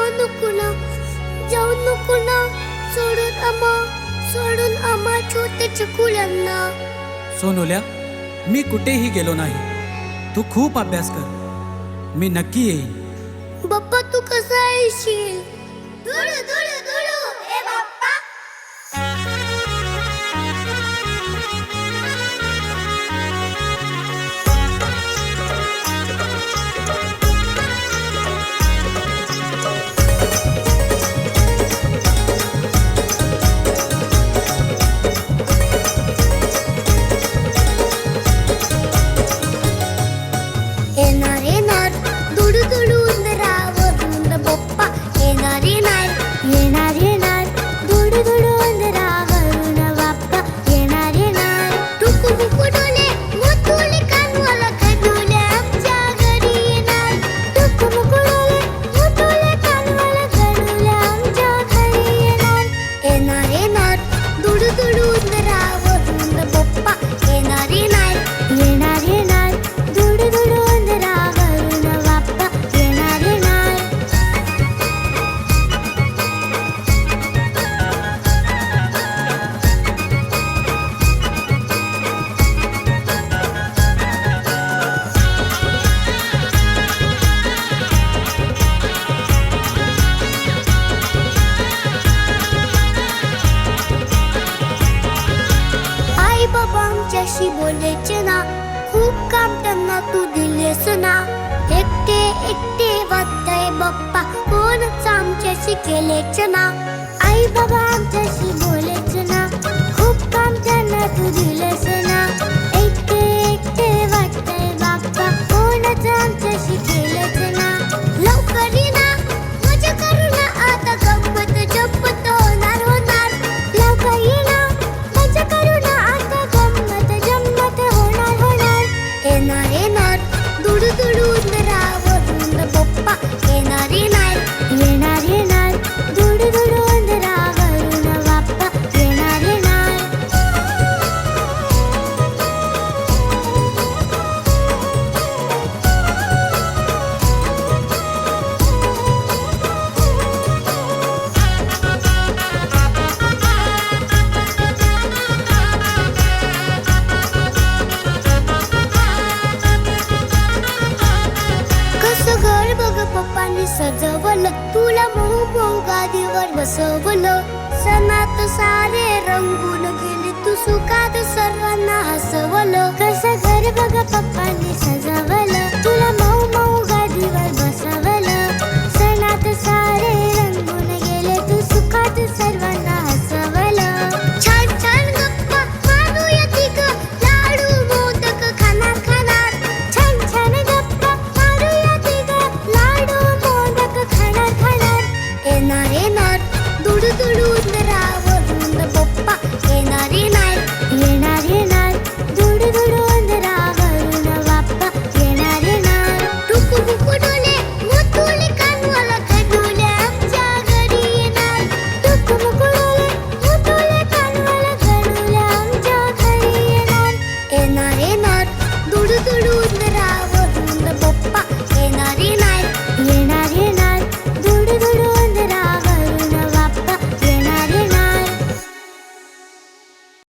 नको ना, जाऊ नको ना, सोडून आम्हा छोट्या चिकुल्यांना. सोनुल्या, मी कुठेही गेलो नाही. तू खूप अभ्यास कर, मी नक्की येईन. बाप्पा तू कसा येशील? धुळू धुळू धुळू ए बाप्पा. येणार दुडू दुडू उंदरावरून बाप्पा. येणार दुडू दुडू उंदरावरून बाप्पा. येणार टुकू डोले मोठुले कानवाला गडुले आमच्या घरी येणार. टुकू डोले मोठुले कानवाला गडुले आमच्या घरी येणार. येणार दुडू दुडू उंदरावरून बाप्पा. येणार दुडू दुडू उंदरावरून बाप्पा. येणार. आई बाबा आमच्याशी बोलायचे ना, खूप काम त्यांना तू दिलेस ना. एकटे वाटतंय बाप्पा, कोणच आमच्याशी केलेच ना. आई बाबा आमच्याशी बोलायचे ना, खूप काम त्यांना तू दिलेस ना. एकटे वाटतंय बाप्पा, कोणच आमच्याशी केलेच ना. लवकर ये ना, मजा करू ना, आता गंमत जप्पत होणार. लवकर ये ना, मजा करू ना, आता गंमत होणार. येणार दुडू दुडू उंदरावरून बाप्पा. येणार दुडू दुडू उंदरावरून बाप्पा. येणार. कसं घर बघ पप्पांनी सजवलं, तुला मऊ गादीवर बसवलं. सणात सारे रंगून गेले, तू सुखात सर्वांना हसवलं. कसं घर बघ पप्पांनी